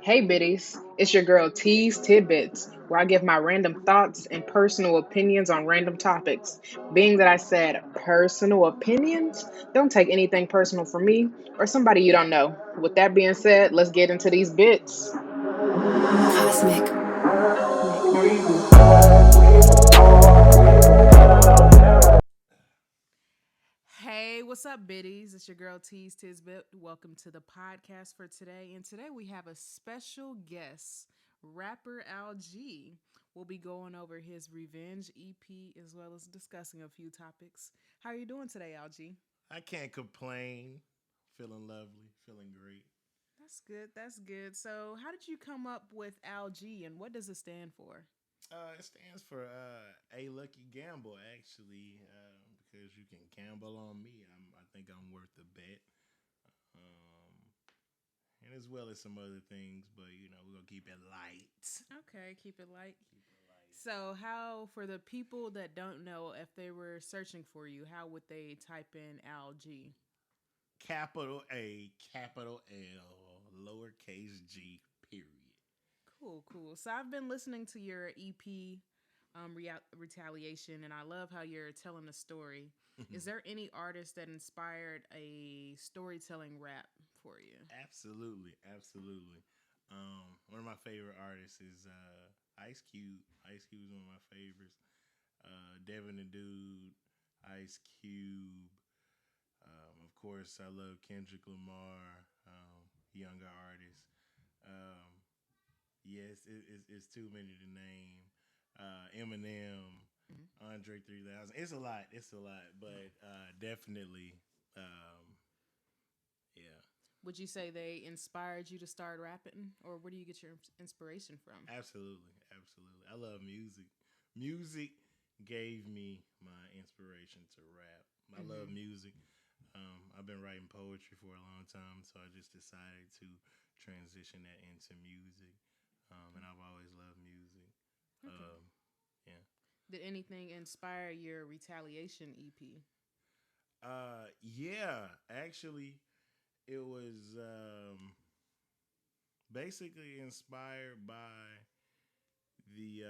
Hey biddies, it's your girl T's Tidbits, where I give my random thoughts and personal opinions on random topics. Being that I said personal opinions, don't take anything personal from me or somebody you don't know. With that being said, let's get into these bits. Cosmic. Hey, what's up, biddies? It's your girl Tease Tisbit. Welcome to the podcast for today. And today we have a special guest, Rapper ALg. We'll be going over his Revenge EP as well as discussing a few topics. How are you doing today, ALg? I can't complain. Feeling lovely, feeling great. That's good. That's good. So, how did you come up with ALg and what does it stand for? It stands for a lucky gamble, actually, because you can gamble on me. I think I'm worth the bet, and as well as some other things. But we're gonna keep it light. Okay, keep it light. Keep it light. So, how, for the people that don't know, if they were searching for you, how would they type in ALg? Capital A, capital L, lowercase g, period. Cool. So I've been listening to your EP, Retaliation, and I love how you're telling a story. Is there any artist that inspired a storytelling rap for you? Absolutely. One of my favorite artists is Ice Cube. Ice Cube is one of my favorites. Devin the Dude, Ice Cube. Of course, I love Kendrick Lamar, younger artists. Yes, it's too many to name. Eminem, Andre 3000. It's a lot. But definitely, yeah. Would you say they inspired you to start rapping, or where do you get your inspiration from? Absolutely. I love music. Music gave me my inspiration to rap. I love music. I've been writing poetry for a long time, so I just decided to transition that into music. And I've always loved music. Okay. Yeah. Did anything inspire your Retaliation EP? Yeah. Actually, it was basically inspired by the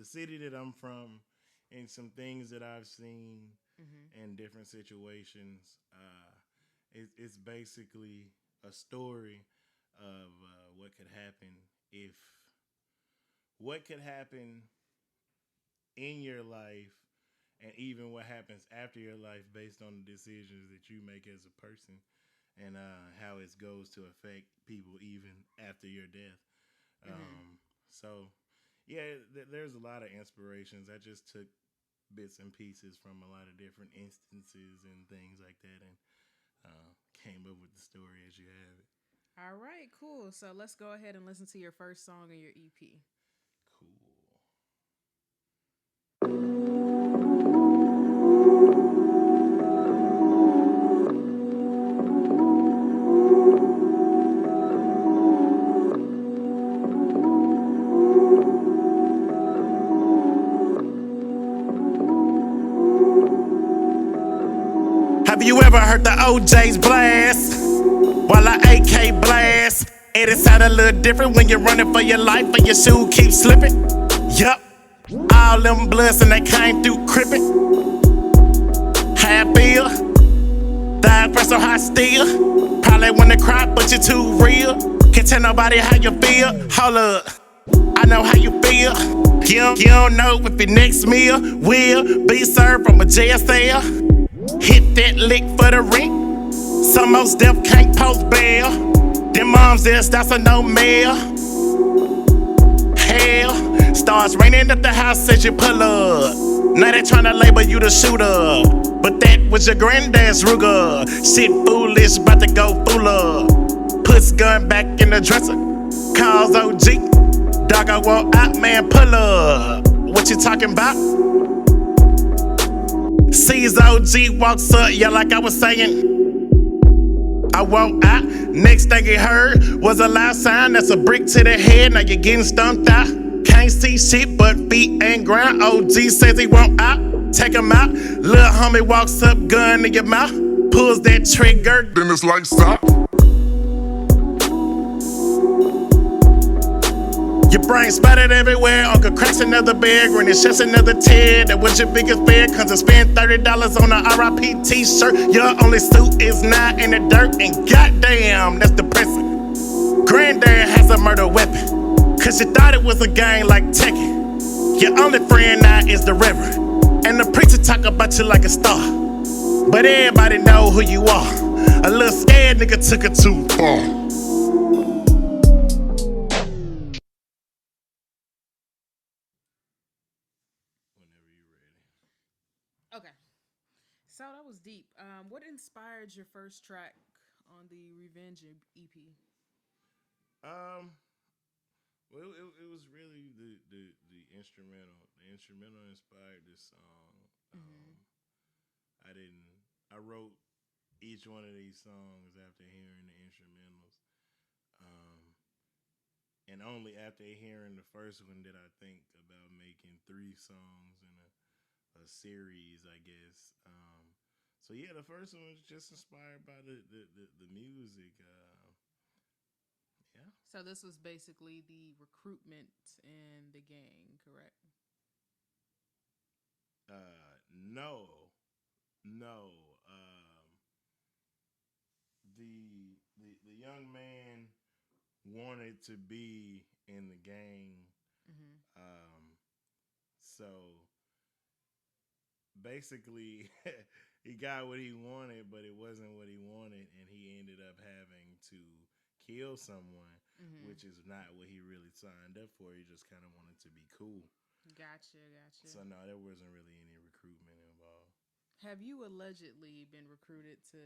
city that I'm from and some things that I've seen in different situations. It's basically a story of what could happen in your life, and even what happens after your life based on the decisions that you make as a person, and how it goes to affect people even after your death. So, yeah, there's a lot of inspirations. I just took bits and pieces from a lot of different instances and things like that, and came up with the story as you have it. All right, cool. So let's go ahead and listen to your first song in your EP. Cool. Have you ever heard the OJ's blast? While I AK blast. And it sound a little different when you're running for your life and your shoe keeps slipping. Yup. All them bloods and they came through crippin'. How I feel? Dying for so hot still. Probably wanna cry, but you're too real. Can't tell nobody how you feel. Hold up. I know how you feel. You don't know if your next meal will be served from a jail cell. Hit that lick for the rent. Some most deaf can't post bail. Them moms just that's a no mail. Hell, starts raining at the house as you pull up. Now they tryna label you the shooter, but that was your granddad's Ruger. Shit foolish, about to go fool up. Puts gun back in the dresser. Calls OG. Dog, I want out, man, pull up. What you talking about? Sees OG walks up, yeah, like I was saying. I walk out, next thing you heard was a loud sound. That's a brick to the head, now you're getting stumped out. Can't see shit but feet and ground. OG says he won't out, take him out. Lil' homie walks up, gun in your mouth. Pulls that trigger, then it's like stop. Your brain splattered everywhere. Uncle cracks another bear. Grin it's just another tear. That was your biggest fear. Cause I spent $30 on a RIP t-shirt. Your only suit is not in the dirt. And goddamn, that's depressing. Granddad has a murder weapon. Cause you thought it was a gang like Tekken. Your only friend now is the Reverend. And the preacher talk about you like a star. But everybody know who you are. A little scared nigga took it too far. Okay. So that was deep. What inspired your first track on the Revenge EP? Um, well, it was really the instrumental. The instrumental inspired this song. Mm-hmm. I didn't. I wrote each one of these songs after hearing the instrumentals. Um, and only after hearing the first one did I think about making three songs in a series, I guess. So yeah, the first one was just inspired by the music. Yeah. So this was basically the recruitment in the gang, correct? No, no. The young man wanted to be in the gang. Mm-hmm. So basically, he got what he wanted, but it wasn't what he wanted, and he ended up having to kill someone, Mm-hmm. which is not what he really signed up for. He just kind of wanted to be cool. Gotcha, gotcha. So no, there wasn't really any recruitment involved. Have you allegedly been recruited to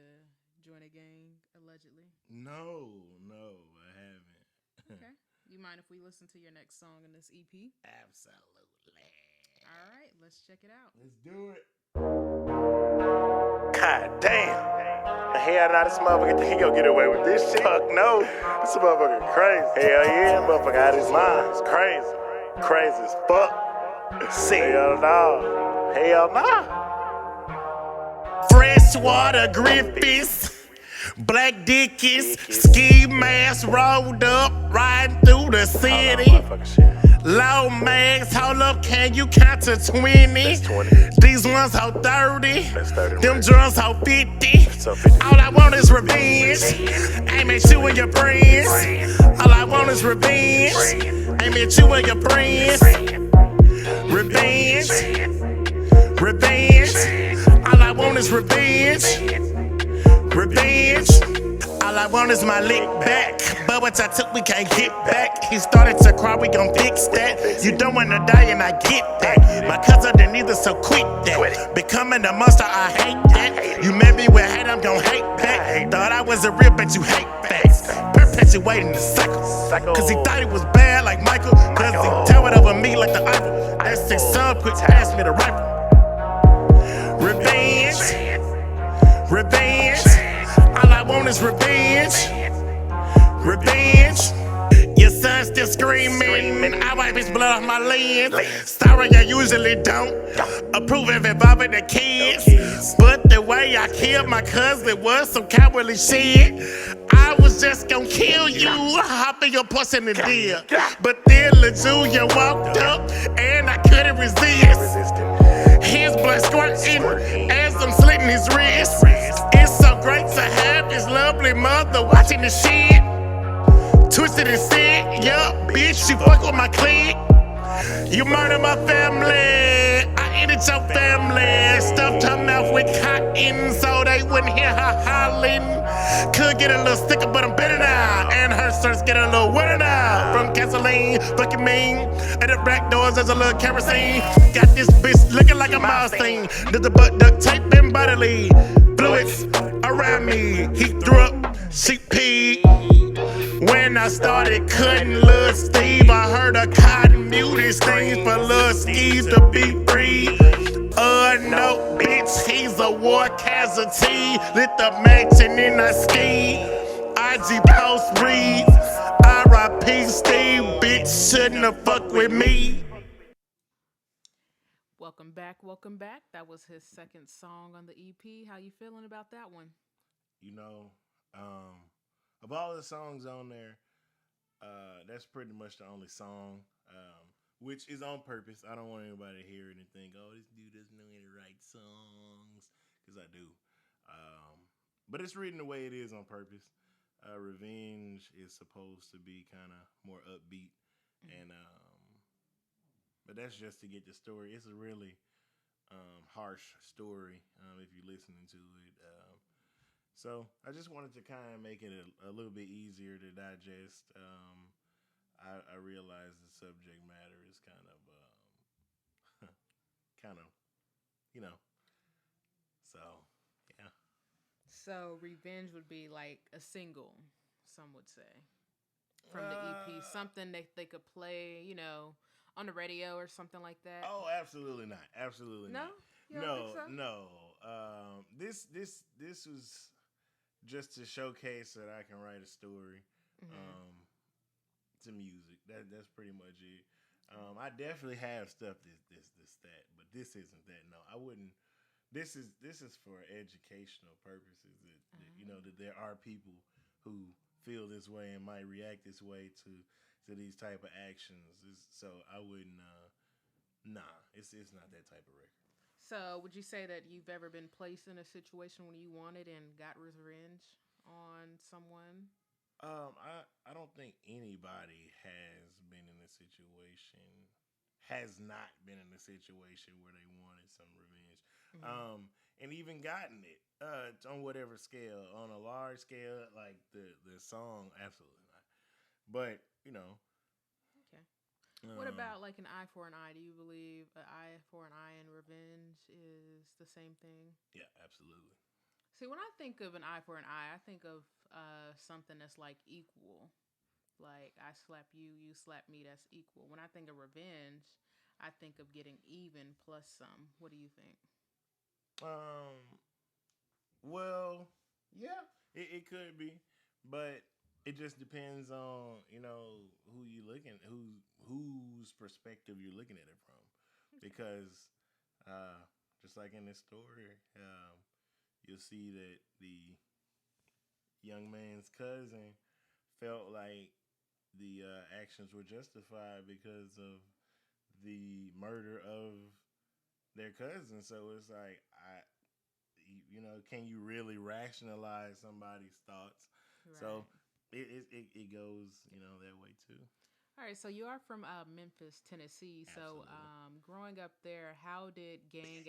join a gang? Allegedly. No, no, I haven't. Okay. You mind if we listen to your next song in this EP? Absolutely. All right, let's check it out. Let's do it. God damn. The hell now this motherfucker think he gonna get away with this shit? Fuck no. This motherfucker crazy. Hell yeah, motherfucker out his mind. It's crazy. Crazy as fuck. See. Hell no. Hell no. Freshwater Griffiths. Black Dickies, ski mask rolled up, riding through the city. Low mags, hold up, can you count to 20? These ones hold 30, them drums hold 50. All I want is revenge, aim at you and your friends. All I want is revenge, aim at you and your friends. Revenge, revenge, all I want is revenge. Revenge. All I want is my lick back. But what I took, we can't get back. He started to cry, we gon' fix that. You don't wanna die, and I get that. My cousin didn't either, so quit that. Becoming a monster, I hate that. You met me with hate, I'm gon' hate back. Thought I was a real, but you hate facts. Perpetuating the cycle. Cause he thought he was bad like Michael. Cause he towered over me like the Eiffel. That 6 son quick passed me the rifle. Revenge. Revenge. All I want is revenge. Revenge. Your son still screaming. I wipe his blood off my lens. Sorry, I usually don't approve of involving the kids. But the way I killed my cousin was some cowardly shit. I was just gonna kill you, hop in your pussy in the deal. But then Lil Junior walked up and I couldn't resist. His blood squirting as I'm slitting his wrist. It's so great to have his lovely mother watching the shit. Twisted and sick, yup, bitch, you fuck with my clique. You murder my family, I ended your family. Stuffed her mouth with cotton so they wouldn't hear her hollering. Could get a little sticker, but I'm better now. And her shirts get a little wetter now. From gasoline, fucking mean. At the back doors, there's a little kerosene. Got this bitch looking like a mouse thing. Did the butt duct tape and bodily fluids around me. He threw up, she peed. When I started cutting Lil Steve, I heard a cotton muted screams for Lil Steve to be free. No, bitch, he's a war casualty. Lit the mansion in a ski. IG post reads, RIP Steve, bitch, shouldn't have fucked with me. Welcome back, welcome back. That was his second song on the EP. How you feeling about that one? You know, of all the songs on there, That's pretty much the only song, which is on purpose. I don't want anybody to hear it and think, "Oh, this dude doesn't know any right songs," because I do. But it's written the way it is on purpose. Revenge is supposed to be kind of more upbeat, and but that's just to get the story. It's a really harsh story if you're listening to it. So I just wanted to kind of make it a little bit easier to digest. I realize the subject matter is kind of, you know. So yeah. So Revenge would be like a single, some would say, from the EP. Something that they could play, on the radio or something like that. Oh, absolutely not. Absolutely No? not. You don't think so? No. This was just to showcase that I can write a story to music. That's pretty much it. I definitely have stuff that, but this isn't that. No, I wouldn't. This is for educational purposes. That there are people who feel this way and might react this way to these type of actions. So I wouldn't. Nah, it's not that type of record. So would you say that you've ever been placed in a situation when you wanted and got revenge on someone? I don't think anybody has not been in a situation where they wanted some revenge. And even gotten it on whatever scale, on a large scale, like the song, absolutely not. But Okay. What about like an eye for an eye? Do you believe an eye for an eye and revenge is the same thing? Yeah, absolutely. See, when I think of an eye for an eye, I think of something that's like equal. Like I slap you, you slap me, that's equal. When I think of revenge, I think of getting even plus some. What do you think? Well, yeah, it could be, but it just depends on who you looking, whose perspective you're looking at it from, because just like in this story, you'll see that the young man's cousin felt like the actions were justified because of the murder of their cousin. So it's like, can you really rationalize somebody's thoughts? Right. So it goes, that way too. All right, so you are from Memphis, Tennessee. Absolutely. So growing up there, how did gang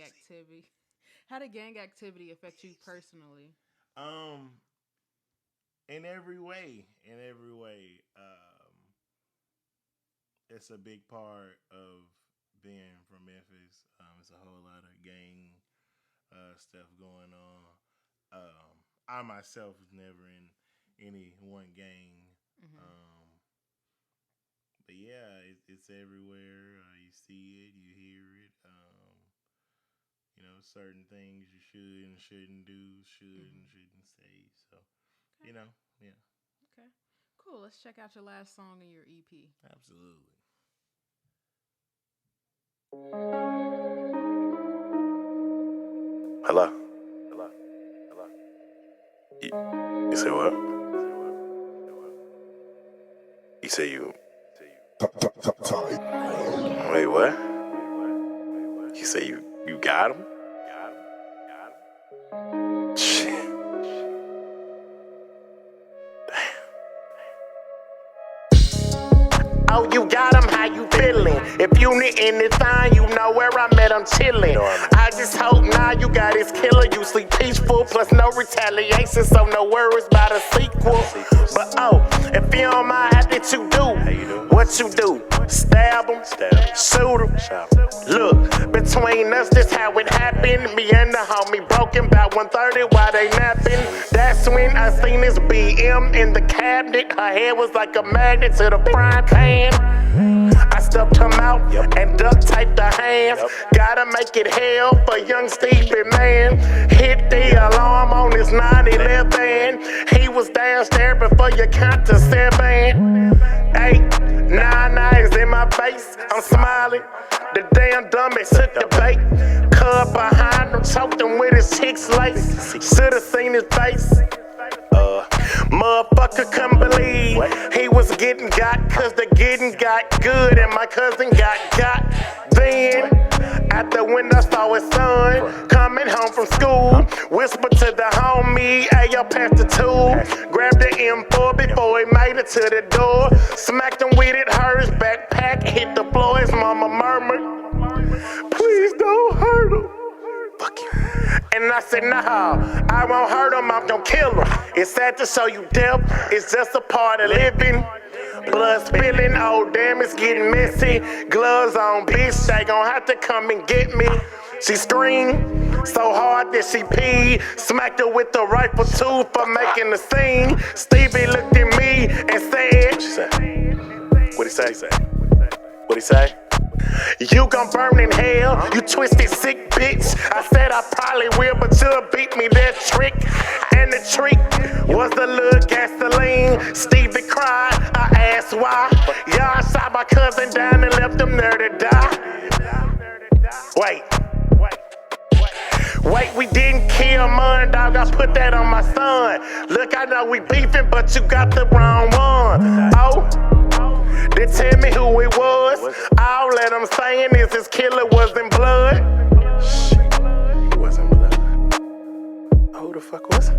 activity affect you personally? In every way. It's a big part of being from Memphis. It's a whole lot of gang stuff going on. I myself was never in any one gang. But yeah, it's everywhere. You see it, you hear it. Certain things you should and shouldn't do, should and shouldn't say. So, okay. Yeah. Okay, cool. Let's check out your last song in your EP. Absolutely. Hello. You say what? You say you. Wait, what? You say you got him? Shit. Oh, you got him, how you feeling? If you need anything, you know where I'm at, I'm chillin'. I just hope now you got his killer. You sleep peaceful, plus no retaliation, so no worries about a sequel. But if you don't mind, how did you do? What you do? Stab him, shoot him. Look, between us, this how it happened. Me and the homie broken about 1:30 while they napping. That's when I seen this BM in the cabinet. Her hair was like a magnet to the frying pan. I stuffed him out and duct taped the hands. Gotta make it hell for young Stevie, man. Hit the alarm on his 911. He was downstairs before you count to 7. 8, 9 eyes in my face. I'm smiling. The damn dummy took the bait. Cub behind him, choked him with his chick's lace. Should've seen his face. Motherfucker couldn't believe he was was getting got, cause the getting got good, and my cousin got. Then, after when I saw his son coming home from school, whispered to the homie, hey, yo, pass the tool. Grabbed the M4 before he made it to the door. Smacked him with it, hers backpack hit the floor. His mama murmured, please don't hurt him. Fuck you. And I said, nah, I won't hurt him, I'm gonna kill him. It's sad to show you death, it's just a part of living. Blood spilling, oh damn, it's getting messy. Gloves on, bitch, they gon' have to come and get me. She screamed so hard that she peed. Smacked her with the rifle too for making the scene. Stevie looked at me and said, what'd he say? What'd he say? You gon' burn in hell, you twisted sick bitch. I said I probably will, but you'll beat me that trick. And the trick was the little gasoline. Stevie cried, I asked why. Y'all shot my cousin down and left him there to die. Wait, we didn't kill mine, dog. I put that on my son. Look, I know we beefing, but you got the wrong one. Oh. They tell me who it was. All that I'm saying is his killer was in blood. Shit, he wasn't blood. Who the fuck was it?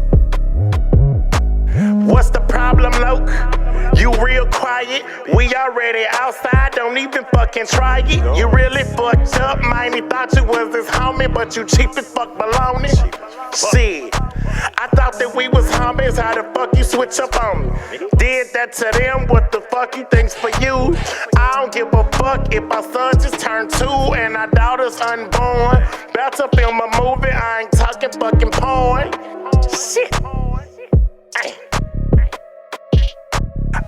What's the problem, Loke? You real quiet. We already outside, don't even fucking try it. You really fucked up, man. He thought you was his homie, but you cheap as fuck baloney. Shit. I thought that we was homies, how the fuck you switch up on me? Did that to them, what the fuck you think's for you? I don't give a fuck if my son just turned 2 and our daughter's unborn. About to film a movie, I ain't talking fucking porn. Shit.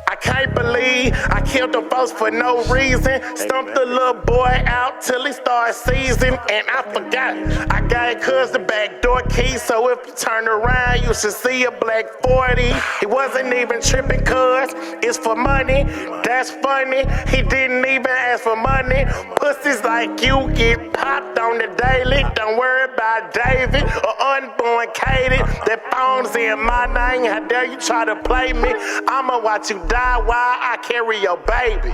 I can't believe I killed the folks for no reason. Stumped the little boy out till he started seizing. And I forgot, I gave cuz the back door key. So if you turn around, you should see a black 40. He wasn't even tripping cuz it's for money. That's funny, he didn't even ask for money. Pussies like you get popped on the daily. Don't worry about David or unborn Katie. That phone's in my name, how dare you try to play me? I'ma watch you die while I carry your baby.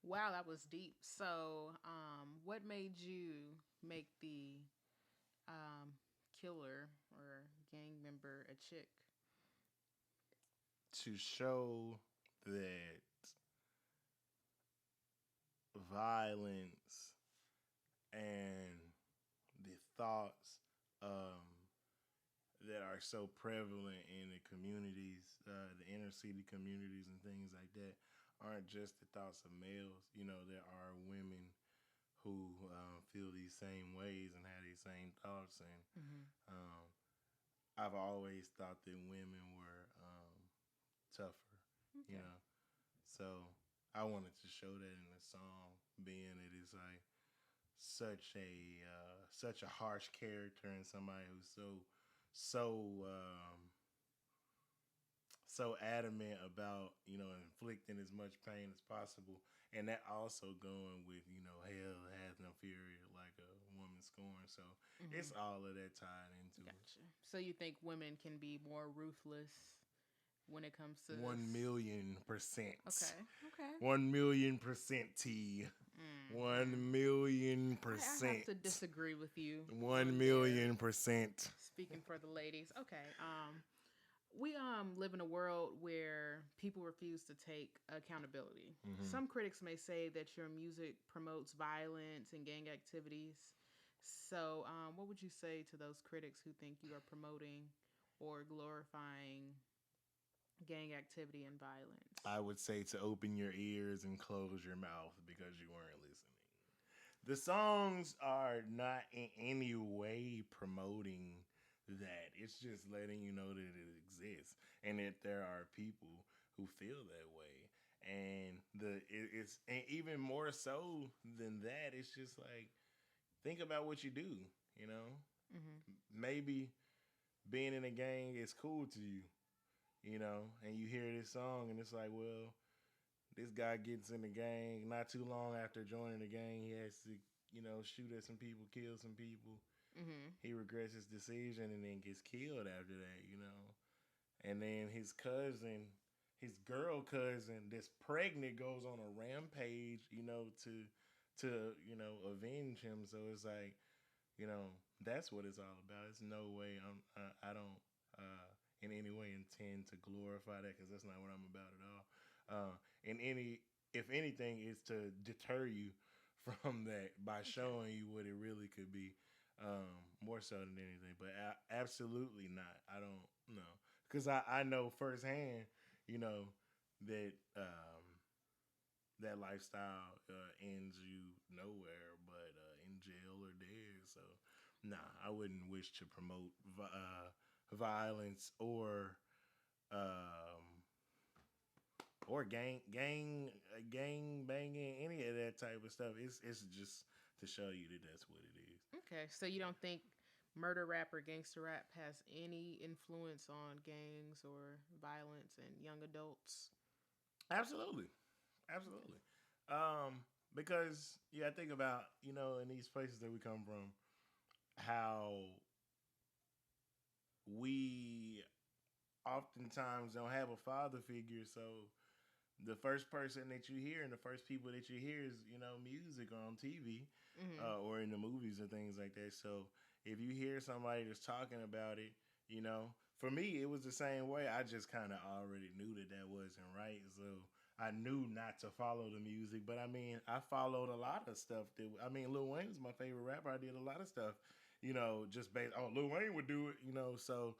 Wow, that was deep. So, what made you make the killer or gang member a chick? To show that violence and the thoughts that are so prevalent in the communities, the inner city communities and things like that, aren't just the thoughts of males. You know, there are women who feel these same ways and have these same thoughts. And Mm-hmm. um, I've always thought that women were tougher, you Okay. know. So I wanted to show that in the song, being that it's like such a harsh character and somebody who's so so adamant about, you know, inflicting as much pain as possible, and that also going with, you know, hell has no fury like a woman scorn. So Mm-hmm. it's all of that tied into it. Gotcha. So you think women can be more ruthless when it comes to this? 1,000,000%. Okay. Okay. 1,000,000% T. Mm-hmm. 1,000,000%. I have to disagree with you One on there. million percent. Speaking for the ladies. Okay. We live in a world where people refuse to take accountability. Mm-hmm. Some critics may say that your music promotes violence and gang activities. So, what would you say to those critics who think you are promoting or glorifying gang activity and violence? I would say to open your ears and close your mouth because you weren't listening. The songs are not in any way promoting that. It's just letting you know that it exists and that there are people who feel that way. And it's and even more so than that. It's just like, think about what you do. You know, Mm-hmm. maybe being in a gang is cool to you, and you hear this song and it's like, well, this guy gets in the gang not too long after joining the gang. He has to, shoot at some people, kill some people. Mm-hmm. He regrets his decision and then gets killed after that. And then his girl cousin that's pregnant goes on a rampage, to avenge him. So it's like, you know, that's what it's all about. It's no way I don't in any way intend to glorify that because that's not what I'm about at all. In any if anything, is to deter you from that by Okay. showing you what it really could be, more so than anything. But absolutely not. I don't know because I know firsthand, you know, that that lifestyle ends you nowhere but in jail or dead. So, nah, I wouldn't wish to promote violence um, or gang banging, any of that type of stuff. It's just to show you that that's what it is. Okay. So you don't think murder rap or gangster rap has any influence on gangs or violence and young adults? Absolutely, absolutely. Um, because I think about in these places that we come from, how we oftentimes don't have a father figure. So the first person that you hear and the first people that you hear is music or on TV, Mm-hmm. or in the movies and things like that. So if you hear somebody that's talking about it, for me it was the same way. I just kind of already knew that that wasn't right, so I knew not to follow the music. But I mean, I followed a lot of stuff that Lil Wayne was my favorite rapper. I did a lot of stuff, just based. Oh, Lil Wayne would do it. So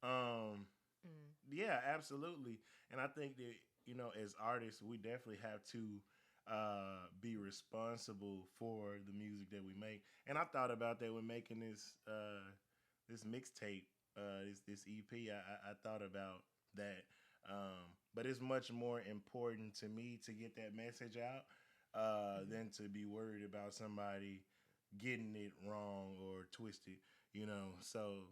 um, Mm. yeah, absolutely. And I think that as artists, we definitely have to be responsible for the music that we make. And I thought about that when making this mixtape, this EP. I thought about that. But it's much more important to me to get that message out Mm-hmm. than to be worried about somebody getting it wrong or twisted. So